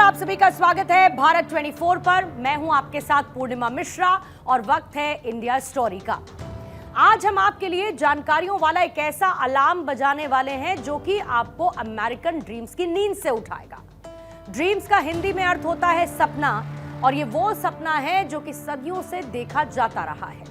आप सभी का स्वागत है भारत 24 पर। मैं हूं आपके साथ पूर्णिमा मिश्रा और वक्त है इंडिया स्टोरी का। आज हम आपके लिए जानकारियों वाला एक ऐसा अलार्म बजाने वाले हैं जो कि आपको अमेरिकन ड्रीम्स की नींद से उठाएगा। ड्रीम्स का हिंदी में अर्थ होता है सपना, और ये वो सपना है जो कि सदियों से देखा जाता रहा है।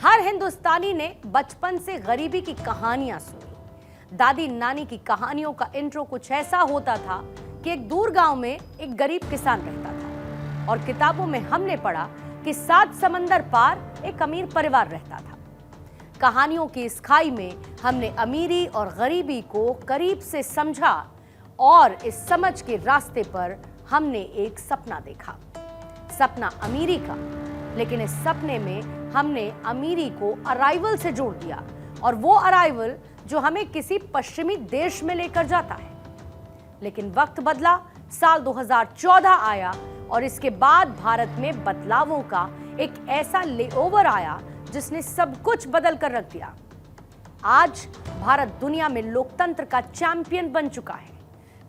हर हिंदुस्तानी ने बचपन से गरीबी की कहानियां सुनी। दादी नानी की कहानियों का इंट्रो कुछ ऐसा होता था कि एक दूर गांव में एक गरीब किसान रहता था, और किताबों में हमने पढ़ा कि 7 समंदर पार एक अमीर परिवार रहता था। कहानियों की इस खाई में हमने अमीरी और गरीबी को करीब से समझा, और इस समझ के रास्ते पर हमने एक सपना देखा, सपना अमीरी का। लेकिन इस सपने में हमने अमीरी को अराइवल से जोड़ दिया, और वो अराइवल जो हमें किसी पश्चिमी देश में लेकर जाता है। लेकिन वक्त बदला, साल 2014 आया, और इसके बाद भारत में बदलावों का एक ऐसा लेओवर आया जिसने सब कुछ बदल कर रख दिया। आज भारत दुनिया में लोकतंत्र का चैंपियन बन चुका है।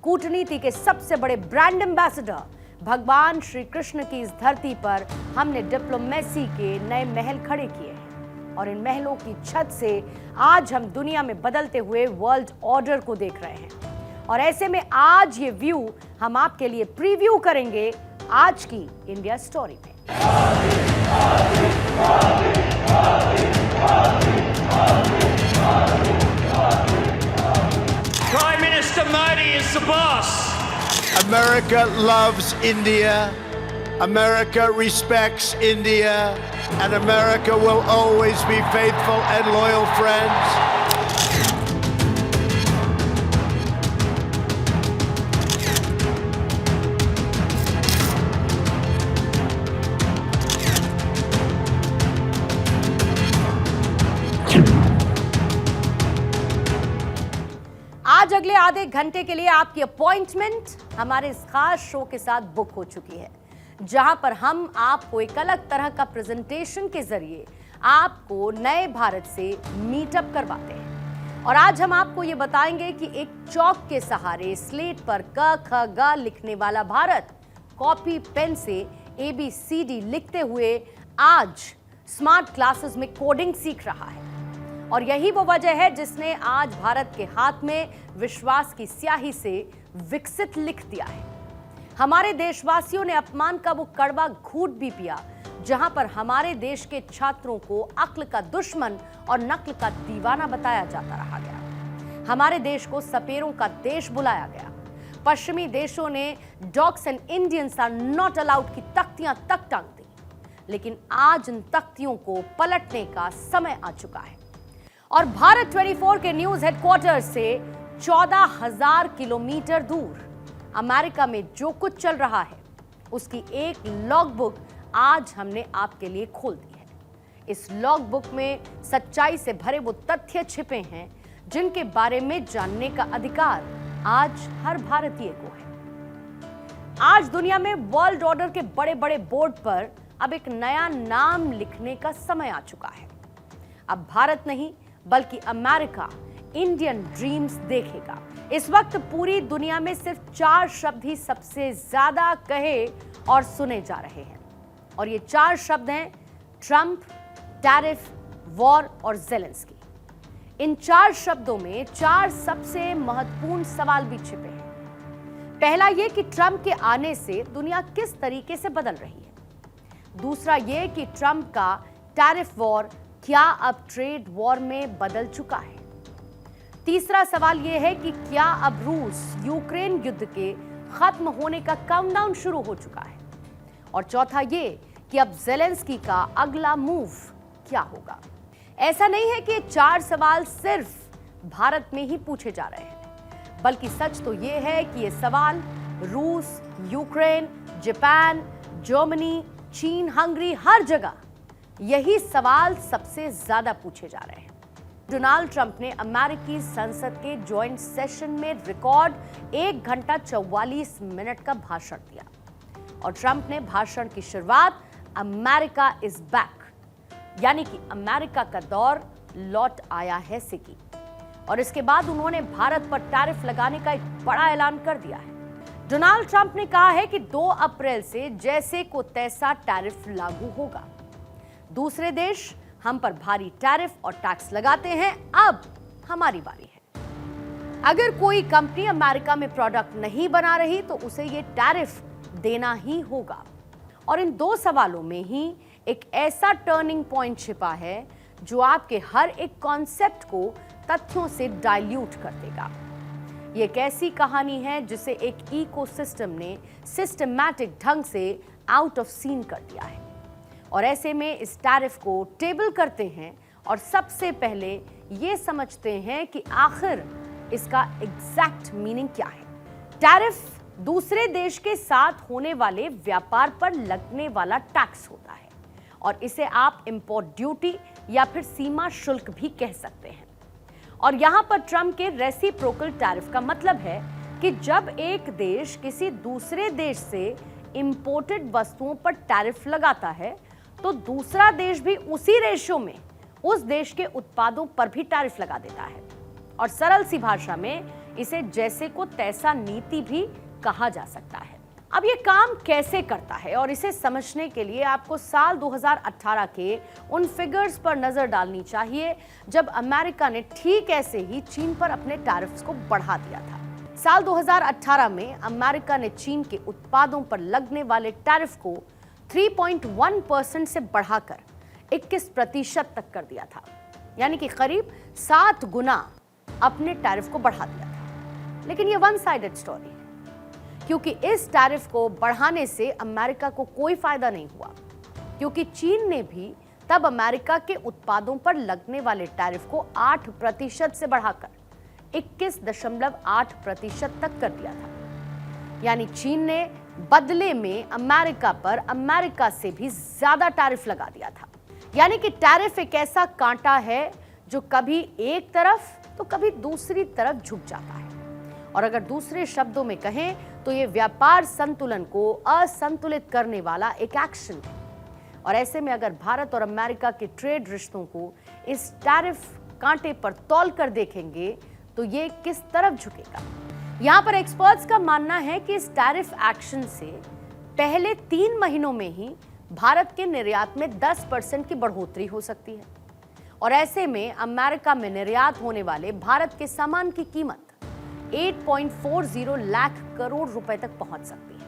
कूटनीति के सबसे बड़े ब्रांड एम्बेसडर भगवान श्री कृष्ण की इस धरती पर हमने डिप्लोमेसी के नए महल खड़े किए हैं, और इन महलों की छत से आज हम दुनिया में बदलते हुए वर्ल्ड ऑर्डर को देख रहे हैं। और ऐसे में आज ये व्यू हम आपके लिए प्रीव्यू करेंगे आज की इंडिया स्टोरी में। Prime Minister Modi is the boss. America loves India. America respects India. And America will always be faithful and loyal friends. आज अगले आधे घंटे के लिए आपकी अपॉइंटमेंट हमारे इस खास शो के साथ बुक हो चुकी है, जहां पर हम आपको एक अलग तरह का प्रेजेंटेशन के जरिए आपको नए भारत से मीटअप करवाते हैं। और आज हम आपको ये बताएंगे कि एक चौक के सहारे स्लेट पर क ख ग लिखने वाला भारत कॉपी पेन से ABCD लिखते हुए आज स्मार्ट क्लासेस में कोडिंग सीख रहा है। और यही वो वजह है जिसने आज भारत के हाथ में विश्वास की स्याही से विकसित लिख दिया है। हमारे देशवासियों ने अपमान का वो कड़वा घूंट भी पिया, जहां पर हमारे देश के छात्रों को अक्ल का दुश्मन और नक्ल का दीवाना बताया जाता रहा गया। हमारे देश को सपेरों का देश बुलाया गया। पश्चिमी देशों ने dogs and Indians are not allowed की तख्तियां तक टांग दी। लेकिन आज इन तख्तियों को पलटने का समय आ चुका है, और भारत 24 के न्यूज हेडक्वार्टर से 14,000 किलोमीटर दूर अमेरिका में जो कुछ चल रहा है उसकी एक लॉग बुक आज हमने आपके लिए खोल दी है। इस लॉग बुक में सच्चाई से भरे वो तथ्य छिपे हैं जिनके बारे में जानने का अधिकार आज हर भारतीय को है। आज दुनिया में वर्ल्ड ऑर्डर के बड़े बड़े बोर्ड पर अब एक नया नाम लिखने का समय आ चुका है। अब भारत नहीं बल्कि अमेरिका इंडियन ड्रीम्स देखेगा। इस वक्त पूरी दुनिया में सिर्फ 4 शब्द ही सबसे ज्यादा कहे और सुने जा रहे हैं, और ये 4 शब्द हैं ट्रंप, टैरिफ, वॉर और ज़ेलेंस्की। इन 4 शब्दों में 4 सबसे महत्वपूर्ण सवाल भी छिपे हैं। पहला ये कि ट्रंप के आने से दुनिया किस तरीके से बदल रही है। दूसरा ये कि ट्रंप का टैरिफ वॉर क्या अब ट्रेड वॉर में बदल चुका है। तीसरा सवाल यह है कि क्या अब रूस यूक्रेन युद्ध के खत्म होने का काउंटडाउन शुरू हो चुका है। और चौथा ये कि अब ज़ेलेंस्की का अगला मूव क्या होगा। ऐसा नहीं है कि 4 सवाल सिर्फ भारत में ही पूछे जा रहे हैं, बल्कि सच तो यह है कि ये सवाल रूस, यूक्रेन, जापान, जर्मनी, चीन, हंगरी, हर जगह यही सवाल सबसे ज्यादा पूछे जा रहे हैं। डोनाल्ड ट्रंप ने अमेरिकी संसद के जॉइंट सेशन में रिकॉर्ड 1 घंटा 44 मिनट का भाषण दिया, और ट्रंप ने भाषण की शुरुआत अमेरिका इज बैक, यानी कि अमेरिका का दौर लौट आया है से की। और इसके बाद उन्होंने भारत पर टैरिफ लगाने का एक बड़ा ऐलान कर दिया है। डोनाल्ड ट्रंप ने कहा है कि 2 अप्रैल से जैसे को तैसा टैरिफ लागू होगा। दूसरे देश हम पर भारी टैरिफ और टैक्स लगाते हैं, अब हमारी बारी है। अगर कोई कंपनी अमेरिका में प्रोडक्ट नहीं बना रही तो उसे ये टैरिफ देना ही होगा। और इन 2 सवालों में ही एक ऐसा टर्निंग पॉइंट छिपा है जो आपके हर एक कॉन्सेप्ट को तथ्यों से डाइल्यूट कर देगा। ये एक ऐसी कहानी है जिसे एक इकोसिस्टम ने सिस्टमैटिक ढंग से आउट ऑफ सीन कर दिया है। और ऐसे में इस टैरिफ को टेबल करते हैं और सबसे पहले ये समझते हैं कि आखिर इसका एग्जैक्ट मीनिंग क्या है। टैरिफ दूसरे देश के साथ होने वाले व्यापार पर लगने वाला टैक्स होता है और इसे आप इंपोर्ट ड्यूटी या फिर सीमा शुल्क भी कह सकते हैं। और यहां पर ट्रंप के रेसिप्रोकल टैरिफ का मतलब है कि जब एक देश किसी दूसरे देश से इंपोर्टेड वस्तुओं पर टैरिफ लगाता है तो दूसरा देश भी उसी रेशियो में उस देश के उत्पादों पर भी टैरिफ लगा देता है। और सरल सी भाषा में इसे जैसे को तैसा नीति भी कहा जा सकता है। अब ये काम कैसे करता है और इसे समझने के लिए आपको साल 2018 के उन फिगर्स पर नजर डालनी चाहिए जब अमेरिका ने ठीक ऐसे ही चीन पर अपने टैरिफ्स को बढ़ा दिया था। साल 2018 में अमेरिका ने चीन के उत्पादों पर लगने वाले टैरिफ को 3.1% से बढ़ाकर 21% तक कर दिया था, यानी कि करीब 7 गुना अपने टैरिफ को बढ़ा दिया था। लेकिन ये वन साइडेड स्टोरी है, क्योंकि इस टैरिफ को बढ़ाने से अमेरिका को कोई फायदा नहीं हुआ, क्योंकि चीन ने भी तब अमेरिका के उत्पादों पर लगने वाले टैरिफ को 8% से बढ़ाकर 21.8% तक कर दिया था। यानी चीन ने बदले में अमेरिका पर अमेरिका से भी ज्यादा टैरिफ लगा दिया था। यानी कि टैरिफ एक ऐसा कांटा है जो कभी एक तरफ तो कभी दूसरी तरफ झुक जाता है। और अगर दूसरे शब्दों में कहें तो ये व्यापार संतुलन को असंतुलित करने वाला एक एक्शन है। और ऐसे में अगर भारत और अमेरिका के ट्रेड रिश्तों को इस टैरिफ कांटे पर तौल कर देखेंगे तो ये किस तरफ झुकेगा। यहां पर एक्सपर्ट्स का मानना है कि इस टैरिफ एक्शन से पहले 3 महीनों में ही भारत के निर्यात में 10% की बढ़ोतरी हो सकती है। और ऐसे में अमेरिका में निर्यात होने वाले भारत के सामान की कीमत 8.40 लाख करोड़ रुपए तक पहुंच सकती है।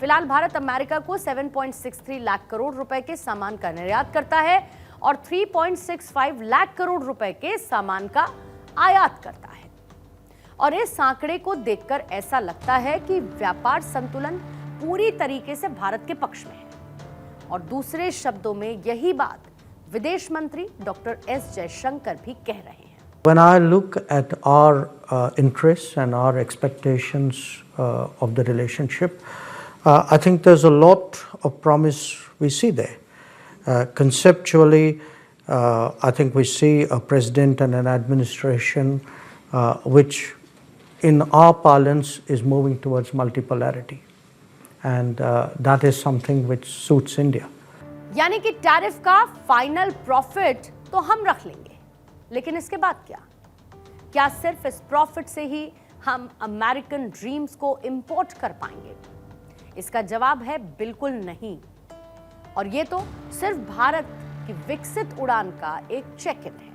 फिलहाल भारत अमेरिका को 7.63 लाख करोड़ रुपए के सामान का निर्यात करता है और 3.65 लाख करोड़ रुपए के सामान का आयात करता है। और इस आंकड़े को देखकर ऐसा लगता है कि व्यापार संतुलन पूरी तरीके से भारत के पक्ष में है। और दूसरे शब्दों में यही बात विदेश मंत्री डॉक्टर एस जयशंकर भी कह रहे हैं। When I look at our interests and our expectations of the relationship, I think there's a lot of promise we see there. Conceptually, I think we see a president and an administration which in our parlance is moving towards multipolarity, and that is something which suits India. यानी कि tariff का final profit तो हम रख लेंगे, लेकिन इसके बाद क्या सिर्फ इस प्रॉफिट से ही हम अमेरिकन ड्रीम्स को इंपोर्ट कर पाएंगे? इसका जवाब है बिल्कुल नहीं। और ये तो सिर्फ भारत की विकसित उड़ान का एक चेक इन है।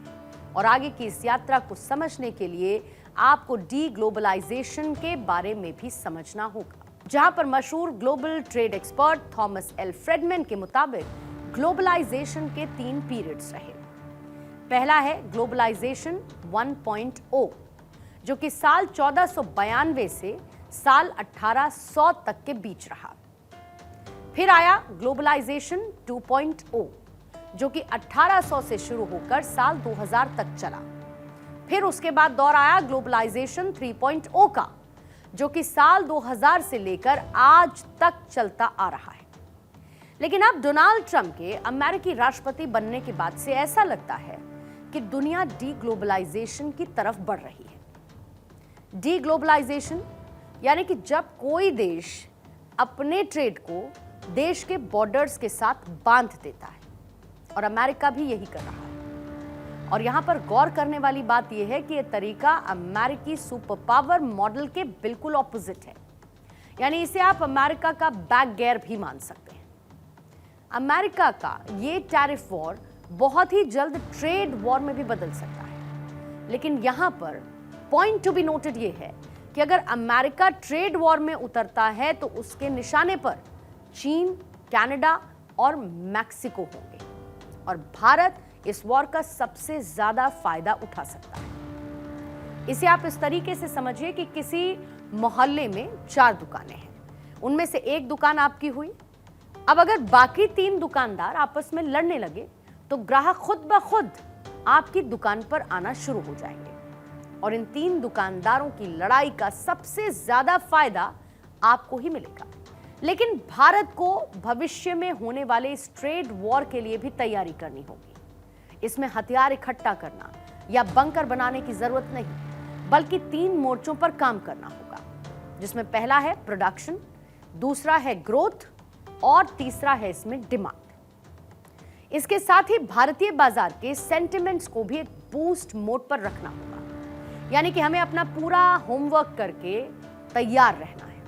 और आगे की इस यात्रा को समझने के लिए आपको डी ग्लोबलाइजेशन के बारे में भी समझना होगा, जहां पर मशहूर global trade expert Thomas L Friedmann के मुताबिक ग्लोबलाइजेशन के 3 पीरियड्स रहे। पहला है ग्लोबलाइजेशन 1.0, जो कि साल 1492 से साल 1800 तक के बीच रहा। फिर आया ग्लोबलाइजेशन 2.0, जो कि 1800 से शुरू होकर साल 2000 तक चला। फिर उसके बाद दौर आया ग्लोबलाइजेशन 3.0 का, जो कि साल 2000 से लेकर आज तक चलता आ रहा है। लेकिन अब डोनाल्ड ट्रंप के अमेरिकी राष्ट्रपति बनने के बाद से ऐसा लगता है कि दुनिया डी ग्लोबलाइजेशन की तरफ बढ़ रही है। डी ग्लोबलाइजेशन यानी कि जब कोई देश अपने ट्रेड को देश के बॉर्डर्स के साथ बांध देता है, और अमेरिका भी यही कर रहा है। और यहां पर गौर करने वाली बात यह है कि यह तरीका अमेरिकी सुपर पावर मॉडल के बिल्कुल ऑपोजिट है। यानी इसे आप अमेरिका का बैक गेयर भी मान सकते हैं। अमेरिका का ये टैरिफ वॉर बहुत ही जल्द ट्रेड वॉर में भी बदल सकता है। लेकिन यहां पर पॉइंट टू बी नोटेड ये है कि अगर अमेरिका ट्रेड वॉर में उतरता है तो उसके निशाने पर चीन, कनाडा और मैक्सिको होंगे और भारत इस वॉर का सबसे ज्यादा फायदा उठा सकता है। इसे आप इस तरीके से समझिए कि किसी मोहल्ले में 4 दुकानें हैं, उनमें से एक दुकान आपकी हुई। अब अगर बाकी 3 दुकानदार आपस में लड़ने लगे तो ग्राहक खुद ब खुद आपकी दुकान पर आना शुरू हो जाएंगे और इन 3 दुकानदारों की लड़ाई का सबसे ज्यादा फायदा आपको ही मिलेगा। लेकिन भारत को भविष्य में होने वाले इस ट्रेड वॉर के लिए भी तैयारी करनी होगी। इसमें हथियार इकट्ठा करना या बंकर बनाने की जरूरत नहीं, बल्कि 3 मोर्चों पर काम करना होगा, जिसमें पहला है प्रोडक्शन, दूसरा है ग्रोथ और तीसरा है इसमें डिमांड। इसके साथ ही भारतीय बाजार के सेंटिमेंट्स को भी एक बूस्ट मोड पर रखना होगा, यानी कि हमें अपना पूरा होमवर्क करके तैयार रहना है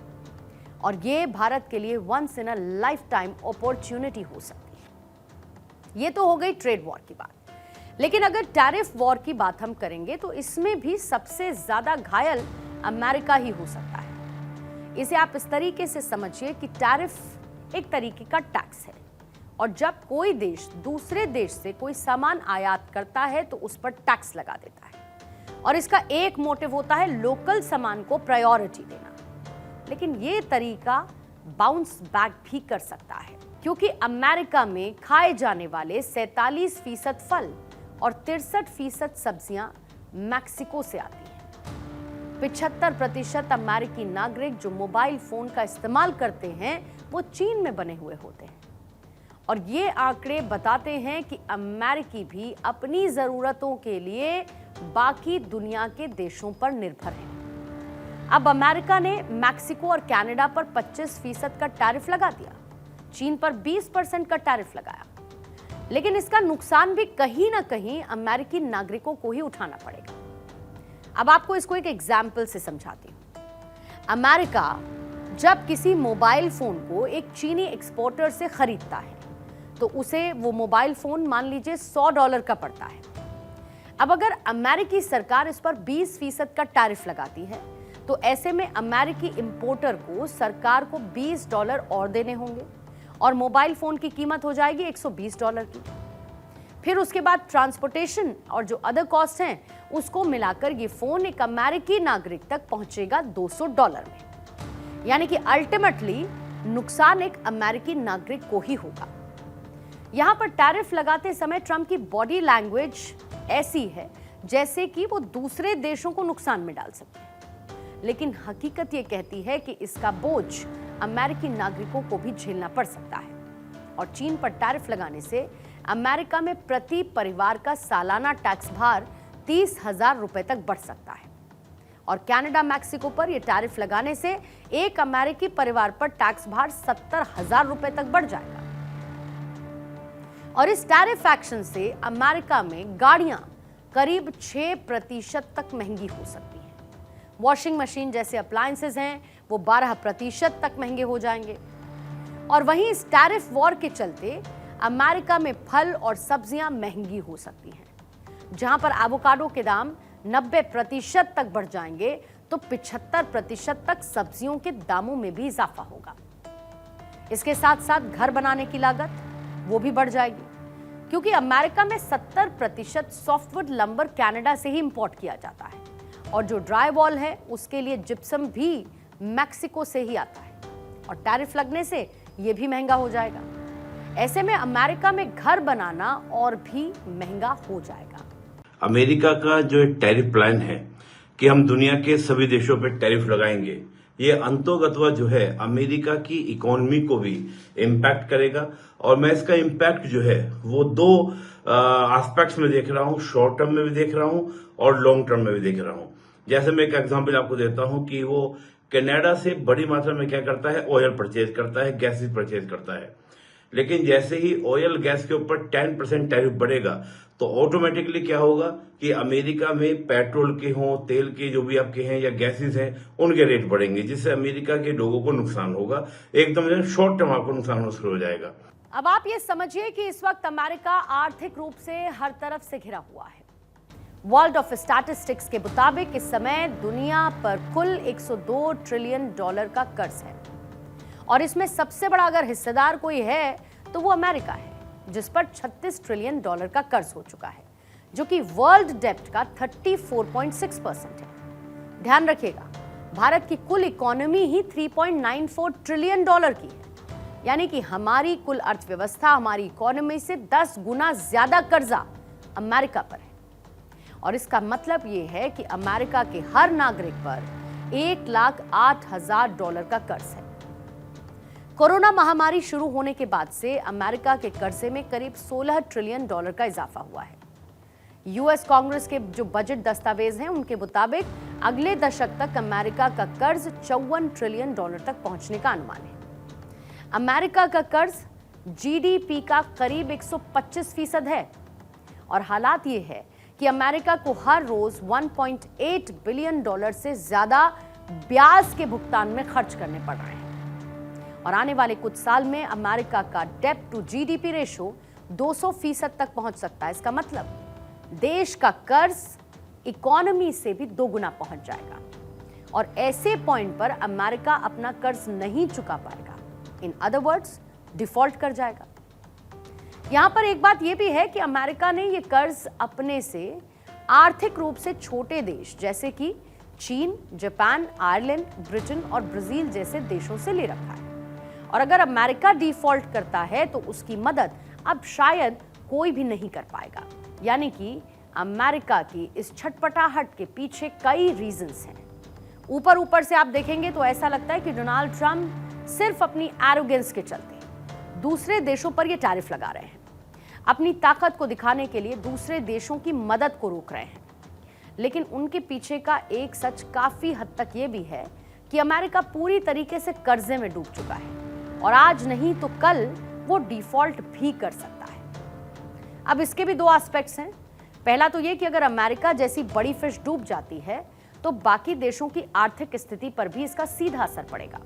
और ये भारत के लिए once in a lifetime opportunity हो सकती है। ये तो हो गई ट्रेड वॉर की बात, लेकिन अगर टैरिफ वॉर की बात हम करेंगे तो इसमें भी सबसे ज्यादा घायल अमेरिका ही हो सकता है। इसे आप इस तरीके से समझिए कि टैरिफ एक तरीके का टैक्स है और जब कोई देश दूसरे देश से कोई सामान आयात करता है तो उस पर टैक्स लगा देता है और इसका एक मोटिव होता है लोकल सामान को प्रायोरिटी देना। लेकिन ये तरीका बाउंस बैक भी कर सकता है, क्योंकि अमेरिका में खाए जाने वाले 47% फल और 63% सब्जियां मैक्सिको से आती हैं। 75% अमेरिकी नागरिक जो मोबाइल फोन का इस्तेमाल करते हैं वो चीन में बने हुए होते हैं और ये आंकड़े बताते हैं कि अमेरिकी भी अपनी जरूरतों के लिए बाकी दुनिया के देशों पर निर्भर है। अब अमेरिका ने मैक्सिको और कनाडा पर 25% का टैरिफ लगा दिया, चीन पर 20% का टैरिफ लगाया, लेकिन इसका नुकसान भी कहीं ना कहीं अमेरिकी नागरिकों को ही उठाना पड़ेगा। अब आपको इसको एक एग्जाम्पल से समझाती हूं। अमेरिका जब किसी मोबाइल फोन को एक चीनी एक्सपोर्टर से खरीदता है तो उसे वो मोबाइल फोन मान लीजिए $100 का पड़ता है। अब अगर अमेरिकी सरकार इस पर 20% का टैरिफ लगाती है तो ऐसे में अमेरिकी इंपोर्टर को सरकार को $20 और देने होंगे और मोबाइल फोन की कीमत हो जाएगी $120 की। फिर उसके बाद ट्रांसपोर्टेशन और जो अदर कॉस्ट हैं उसको मिलाकर ये फोन एक अमेरिकी नागरिक तक पहुंचेगा $200 में, यानी कि अल्टीमेटली नुकसान एक अमेरिकी नागरिक को ही होगा। यहां पर टैरिफ लगाते समय ट्रंप की बॉडी लैंग्वेज ऐसी है जैसे कि वो दूसरे देशों को नुकसान में डाल सकते हैं, लेकिन हकीकत ये कहती है कि इसका बोझ अमेरिकी नागरिकों को भी झेलना पड़ सकता है और चीन पर टैरिफ लगाने से अमेरिका में प्रति परिवार का सालाना टैक्स भार 30,000 रुपए तक बढ़ सकता है और कनाडा मैक्सिको पर यह टैरिफ लगाने से एक अमेरिकी परिवार पर टैक्स भार 70,000 रुपए तक बढ़ जाएगा। और इस टैरिफ एक्शन से अमेरिका में गाड़ियां करीब 6% तक महंगी हो सकती हैं। वॉशिंग मशीन जैसे अप्लायंसेज हैं वो 12% तक महंगे हो जाएंगे और वहीं इस टैरिफ वॉर के चलते अमेरिका में फल और सब्जियां महंगी हो सकती हैं। जहां पर एवोकाडो के दाम 90% तक बढ़ जाएंगे तो 75% तक सब्जियों के दामों में भी इजाफा होगा। इसके साथ साथ घर बनाने की लागत वो भी बढ़ जाएगी, क्योंकि अमेरिका में 70% सॉफ्टवुड लंबर कनाडा से ही इंपोर्ट किया जाता है और जो ड्राई वॉल है उसके लिए जिप्सम भी मैक्सिको से ही आता है और टैरिफ लगने से ये भी महंगा हो जाएगा। ऐसे में अमेरिका में घर बनाना और भी महंगा हो जाएगा। अमेरिका का जो एक टैरिफ प्लान है कि हम दुनिया के सभी देशों पर टैरिफ लगाएंगे, ये अंतोगत्वा जो है अमेरिका की इकोनॉमी को भी इम्पैक्ट करेगा और मैं इसका इम्पैक्ट जो है वो 2 एस्पेक्ट्स में देख रहा हूँ, शॉर्ट टर्म में भी देख रहा हूँ और लॉन्ग टर्म में भी देख रहा हूँ। जैसे मैं एक एग्जांपल आपको देता हूँ कि वो कनाडा से बड़ी मात्रा में क्या करता है, ऑयल परचेज करता है, गैसेज परचेज करता है। लेकिन जैसे ही ऑयल गैस के ऊपर 10% टैरिफ बढ़ेगा तो ऑटोमेटिकली क्या होगा कि अमेरिका में पेट्रोल के हों, तेल के जो भी आपके हैं या गैसेस हैं, उनके रेट बढ़ेंगे, जिससे अमेरिका के लोगों को नुकसान होगा। एकदम शॉर्ट टर्म आपको नुकसान होना शुरू हो जाएगा। अब आप ये समझिए कि इस वक्त अमेरिका आर्थिक रूप से हर तरफ से घिरा हुआ है। वर्ल्ड ऑफ स्टैटिस्टिक्स के मुताबिक इस समय दुनिया पर कुल 102 ट्रिलियन डॉलर का कर्ज है और इसमें सबसे बड़ा अगर हिस्सेदार कोई है तो वो अमेरिका है, जिस पर 36 ट्रिलियन डॉलर का कर्ज हो चुका है, जो कि वर्ल्ड डेब्ट का 34.6% है। ध्यान रखिएगा, भारत की कुल इकोनॉमी ही 3.94 ट्रिलियन डॉलर की है, यानी कि हमारी कुल अर्थव्यवस्था, हमारी इकोनॉमी से 10 गुना ज्यादा कर्जा अमेरिका पर है। और इसका मतलब यह है कि अमेरिका के हर नागरिक पर 1,08,000 डॉलर का कर्ज है। कोरोना महामारी शुरू होने के बाद से अमेरिका के कर्जे में करीब 16 ट्रिलियन डॉलर का इजाफा हुआ है। यूएस कांग्रेस के जो बजट दस्तावेज हैं उनके मुताबिक अगले दशक तक अमेरिका का कर्ज 54 ट्रिलियन डॉलर तक पहुंचने का अनुमान है। अमेरिका का कर्ज जीडीपी का करीब 125% है और हालात ये है कि अमेरिका को हर रोज 1.8 बिलियन डॉलर से ज्यादा ब्याज के भुगतान में खर्च करने पड़ रहे हैं और आने वाले कुछ साल में अमेरिका का डेब्ट टू जीडीपी रेशो 200% तक पहुंच सकता है। इसका मतलब देश का कर्ज इकोनॉमी से भी 2 गुना पहुंच जाएगा और ऐसे पॉइंट पर अमेरिका अपना कर्ज नहीं चुका पाएगा, इन अदर वर्ड्स डिफॉल्ट कर जाएगा। यहां पर एक बात यह भी है कि अमेरिका ने यह कर्ज अपने से आर्थिक रूप से छोटे देश जैसे कि चीन, जापान, आयरलैंड, ब्रिटेन और ब्राजील जैसे देशों से ले रखा है और अगर अमेरिका डिफॉल्ट करता है तो उसकी मदद अब शायद कोई भी नहीं कर पाएगा। यानी कि अमेरिका की इस छटपटाहट के पीछे कई रीजंस हैं। ऊपर से आप देखेंगे तो ऐसा लगता है कि डोनाल्ड ट्रंप सिर्फ अपनी एरोगेंस के चलते दूसरे देशों पर ये टैरिफ लगा रहे हैं, अपनी ताकत को दिखाने के लिए दूसरे देशों की मदद को रोक रहे हैं। लेकिन उनके पीछे का एक सच काफी हद तक ये भी है कि अमेरिका पूरी तरीके से कर्जे में डूब चुका है और आज नहीं तो कल वो डिफॉल्ट भी कर सकता है। अब इसके भी 2 एस्पेक्ट्स हैं। पहला तो ये कि अगर अमेरिका जैसी बड़ी फिश डूब जाती है तो बाकी देशों की आर्थिक स्थिति पर भी इसका सीधा असर पड़ेगा।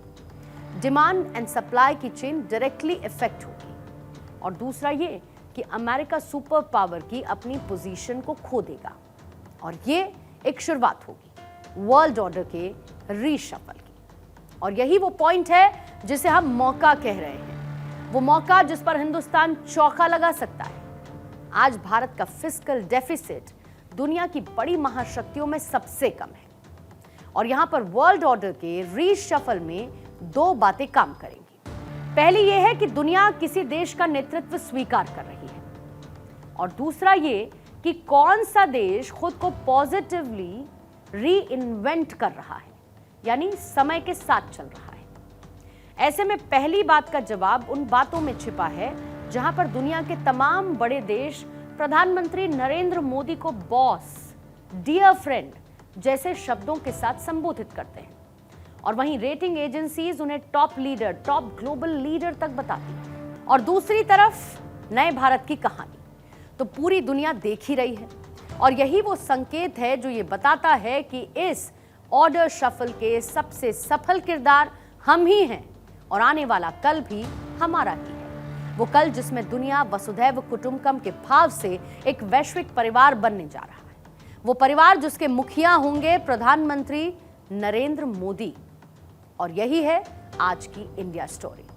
डिमांड एंड सप्लाई की चेन डायरेक्टली इफेक्ट होगी और दूसरा ये कि अमेरिका सुपर पावर की अपनी पोजीशन को खो देगा और ये एक शुरुआत होगी वर्ल्ड ऑर्डर के रीशफल की। और यही वो पॉइंट है जिसे हम मौका कह रहे हैं, वो मौका जिस पर हिंदुस्तान चौका लगा सकता है। आज भारत का फिस्कल डेफिसिट दुनिया की बड़ी महाशक्तियों में सबसे कम है और यहां पर वर्ल्ड ऑर्डर के रीशफल में 2 बातें काम करेंगी। पहली यह है कि दुनिया किसी देश का नेतृत्व स्वीकार कर रही है और दूसरा ये कि कौन सा देश खुद को पॉजिटिवली री इन्वेंट कर रहा है, यानी समय के साथ चल रहा है। ऐसे में पहली बात का जवाब उन बातों में छिपा है जहां पर दुनिया के तमाम बड़े देश प्रधानमंत्री नरेंद्र मोदी को बॉस, डियर फ्रेंड जैसे शब्दों के साथ संबोधित करते हैं और वहीं रेटिंग एजेंसीज उन्हें top leader, top global leader तक बताती हैं। और दूसरी तरफ नए भारत की कहानी तो पूरी दुनिया देख ही रही है और यही वो संकेत है जो ये बताता है कि इस ऑर्डर शफल के सबसे सफल किरदार हम ही हैं और आने वाला कल भी हमारा ही है। वो कल जिसमें दुनिया वसुधैव कुटुंबकम के भाव से एक वैश्विक परिवार बनने जा रहा है। वो परिवार जिसके मुखिया होंगे प्रधानमंत्री नरेंद्र मोदी। और यही है आज की इंडिया स्टोरी।